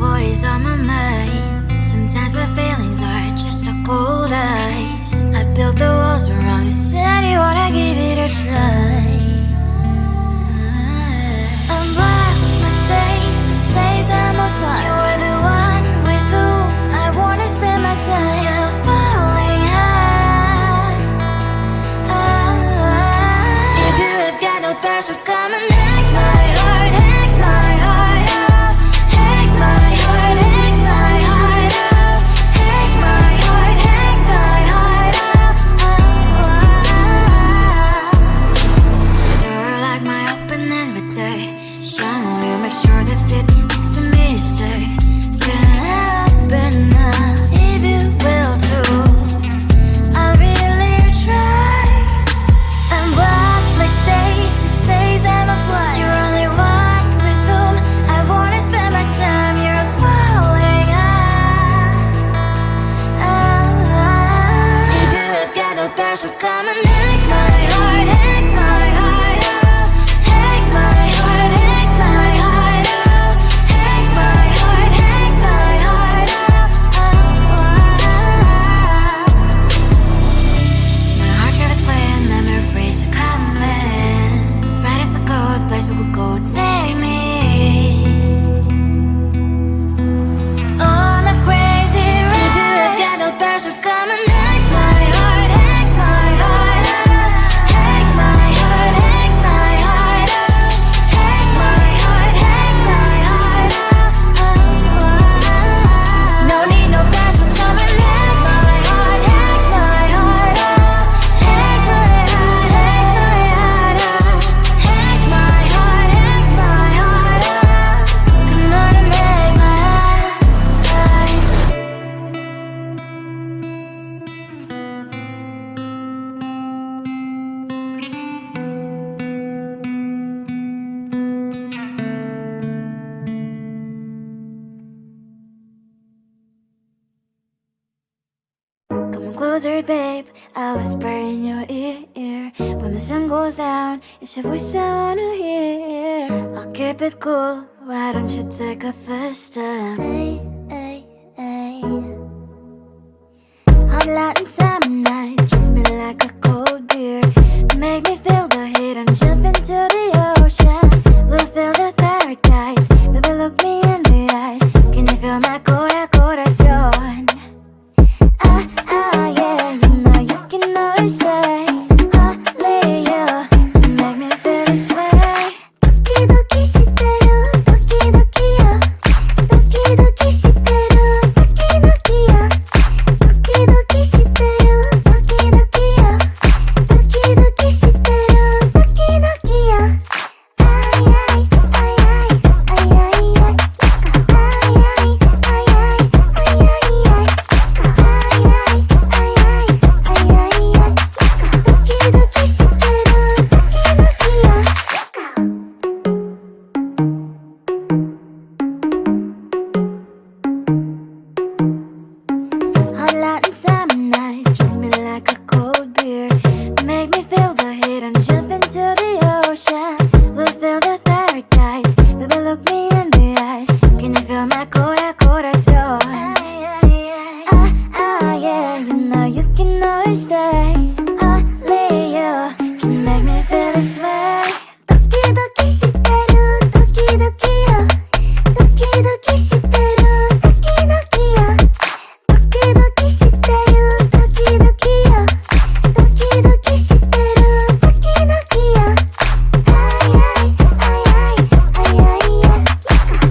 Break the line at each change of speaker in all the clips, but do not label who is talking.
what is on my mind. Sometimes my feelings are just a cold ice. I built the walls around you, said you wanna give it a try. I'm lost my state to say I'm a fly. You're the one with whom I wanna spend my time. You're falling high. If you have got no parents, so come and hack my heart, hack my heart out. Hack my heart, hack my heart out. Hack my heart, hack my heart out. So like my open invitation, will you make sure that sit next to me you stay? Can happen now, if you will too. I'll really try. I'm what my state to say I'm a fly. You're only one with whom I wanna spend my time. You're falling high. If you have got no parents, so come and hack my heart, hack my heart out. Hack my heart, hack my heart out. Hack my heart, hack my heart out. My heart drive is playing memory freeze, so come in. Friday's a good place we could go, take me on a crazy ride. If you have got no parents, so come and hack my heart, hack my heart out. Hack my heart, hack my heart out. Hack my heart, hack my heart out. No need no parents, so come and hack my heart, hack my heart out. Hack my heart, hack my heart out. Hack my heart, hack my heart out. Come on and make my heart. Come closer, babe, I'll whisper in your ear. When the sun goes down, it's your voice I wanna hear. I'll keep it cool, why don't you take a first step? Hey, hey, hey. Hot Latin summer nights, treat me like a cold beer. Make me feel the heat and jump into the ocean. We'll feel the paradise, baby look me in the eyes. Can you feel my corazón? Yeah, you know you can always stay. Only you can make me feel this way. Doki doki shiteru, doki doki yo. Doki doki shiteru, doki doki yo. Doki doki shiteru, doki doki yo. Doki doki shiteru, doki doki yo. Ay ay ay ay ay ay ay. Ay ay ay ay ay ay ay. Hot Latin summer nights, treat me like a cold beer. Make me feel the heat and jump into the ocean. We'll feel the paradise, baby look me in the eyes. Can you feel my corazón? Yeah, you know you can always stay. Only you can make me feel this way. Doki doki shiteru, doki doki yo. Doki doki shiteru, doki doki yo. Doki doki shiteru, doki doki yo. Doki doki shiteru, doki doki yo. Ay ay ay ay ay ay ay.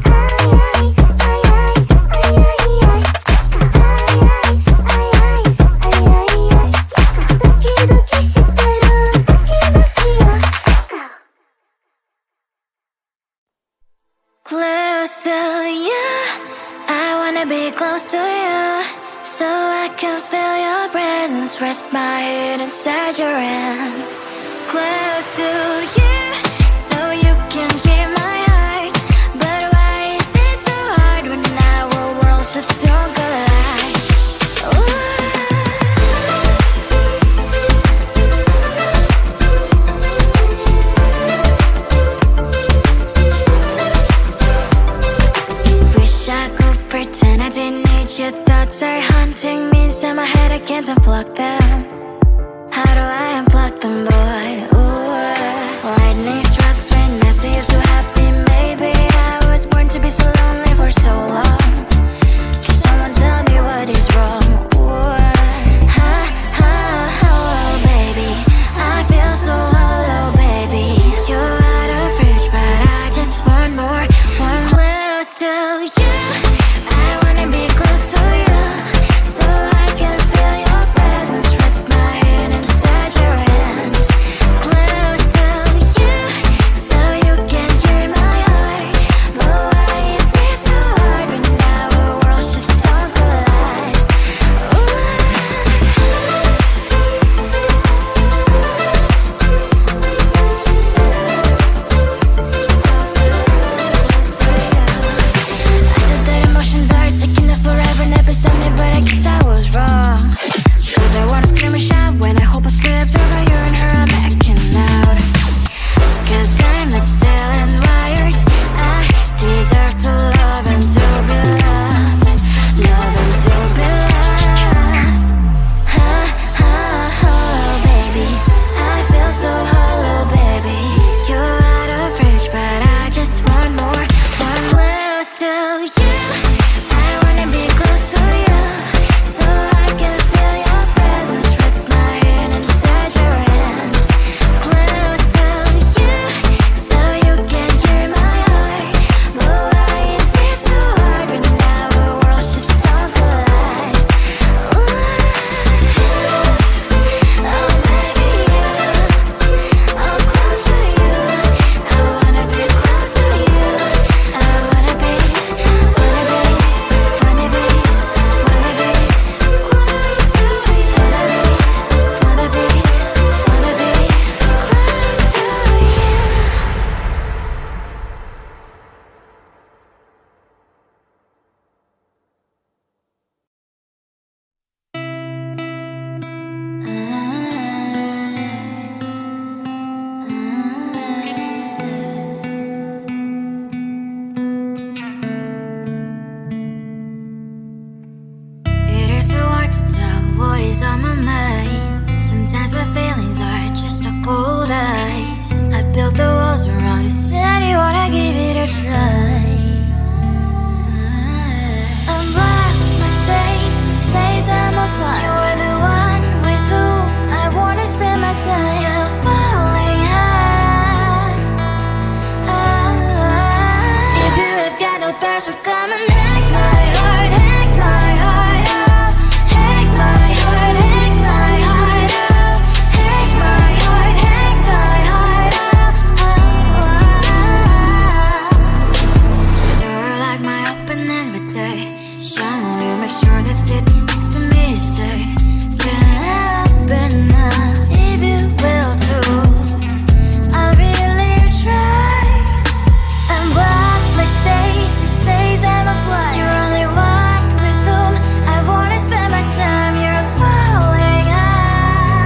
Ay ay ay ay ay ay ay. Close to you, I wanna be close to you, so I can feel your presence, rest my head inside your hand. Close to you, so you can hear my heart. But why is it so hard when our worlds just don't collide? Wish I could pretend I didn't need your thoughts are haunting me inside my head, I can't unplug them. How do I unplug them, boy? Ooh, lightning strikes when I see you so happy. Maybe I was born to be so lonely for so long. Can someone tell me what is wrong? Ooh, baby, I feel so hollow, baby. You're out of reach, but I just want more, want close to you. I wanna be close to you, so I can feel your presence. Rest my head inside your hand. Close to you, so you can hear my heart. But why is it so hard when our worlds just don't collide? Emotions are taking up forever, never beside me, but I guess I was wrong. Cause I wanna scream and shout when I hope I slips over you and her, I'm backing out. Cause I'm not still and wired. I deserve to love and to be loved. Love and to be loved. Baby, I feel so hollow, baby. You're out of reach, but I just want more, want close to you. I wanna be close to you, so I can feel your presence. Rest my head inside your hand. Close to you, so you can hear my heart. But why is it so hard when our worlds just don't collide? Oh baby, I'm close to you. I wanna be close to you. I wanna be, wanna be, wanna be, wanna be close to you. Wanna be, wanna be close to It is so hard to tell what is on my mind. Sometimes my feelings are just a cold ice. I built the walls around you, said you wanna give it a try. I'm lost, mistake to say I'm a fly. You're the one with whom I wanna spend my time. You're falling high. If you have got no parents, so come and hack my heart, hack my heart out. Hack my heart, hack my heart out. Hack my heart, hack my heart out. You're like my open invitation. Will you make sure that sit next to me stay? Can't open up if you will too. I'll really try. I'm wild, my state to say I'm a fly. You're only one with whom I wanna spend my time. You're falling high.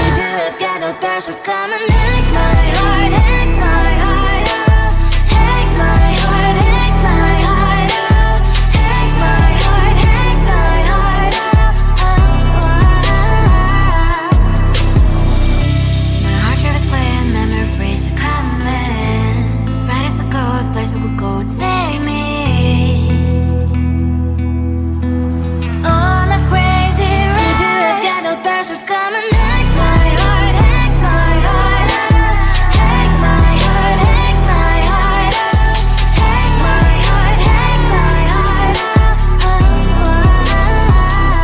If you have got no parents, so come and hack my heart, hack my heart out. Hack my heart, hack my heart out. Hack my heart, hack my heart out. My heart drives playing memories are coming. Friday's a good place we could go, take me on a crazy ride. If you have got no parents, so come and hack my heart, hack my heart out. Hack my heart, hack my heart out. Hack my heart, hack my heart out.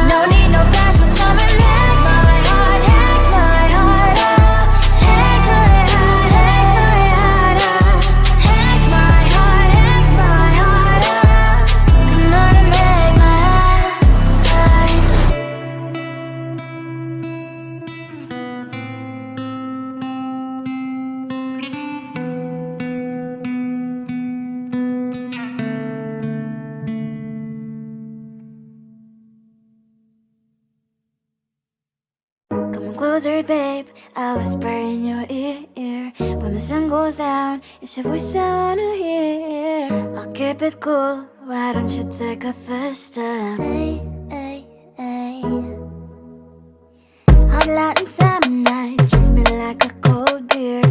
No need no parents, so come and hack my heart, hack my heart out. Hack my heart, hack my heart out. Hack my heart, hack my heart out. Come on and make my heart. Come closer, babe. I'll whisper in your ear. When the sun goes down, it's your voice I wanna hear. I'll keep it cool. Why don't you take a first step? Hey, hey, hey. Hot Latin summer nights, treat me like a cold beer.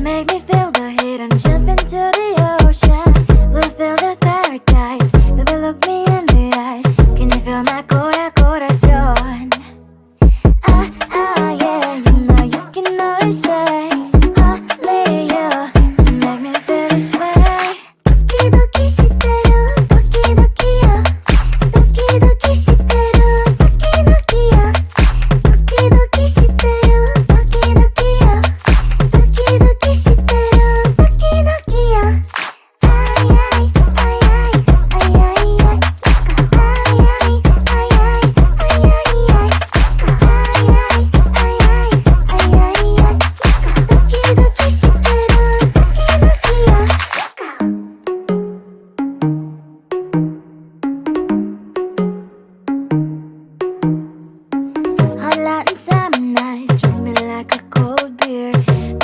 Make me feel the heat and jump into the ocean. We'll feel the paradise. Baby, look me in the eyes. Can you feel my corazón? Yeah, you know you can always stay. Only you can make me feel this way. Doki doki shiteru, doki doki yo. Doki doki shiteru, doki doki yo. Doki doki shiteru, doki doki yo. Doki doki shiteru, doki doki yo. Ay ay ay ay ay ay ay. Ay ay ay ay ay ay ay. Hot Latin summer nights, treat me like a cold beer.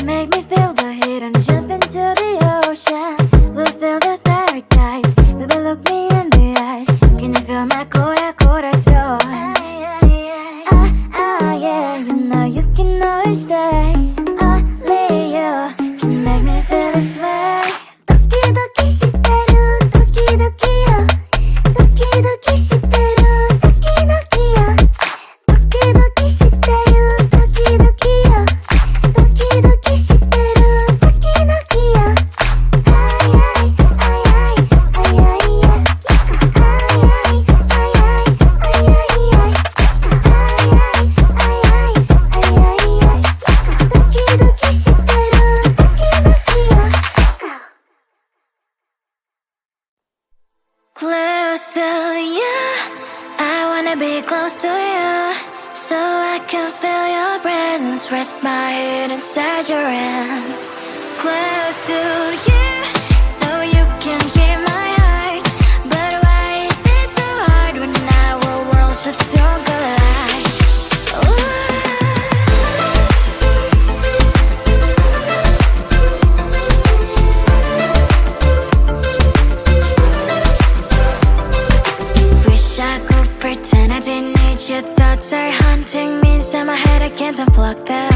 Make me feel the heat and jump into the ocean. We'll feel the paradise. Baby, look me in the eyes. Can you feel my corazón? Yeah, you know you can always stay. Only you can make me feel this way. Doki doki shiteru, doki doki yo. Doki doki shiteru, doki doki yo. Doki doki shiteru, doki doki yo. Doki doki shiteru, doki doki yo. Ay ay ay ay ay ay ay. Ay ay ay ay ay ay ay. Ay ay ay ay ay ay. Doki doki shiteru, doki doki yo. Close to you, I wanna be close to you, so I can feel your presence, rest my head inside your hand. Close to you, so you can hear my heart. But why is it so hard when our worlds just don't collide? Wish I could pretend I didn't need your thoughts are haunting me inside my head. I can't unplug them.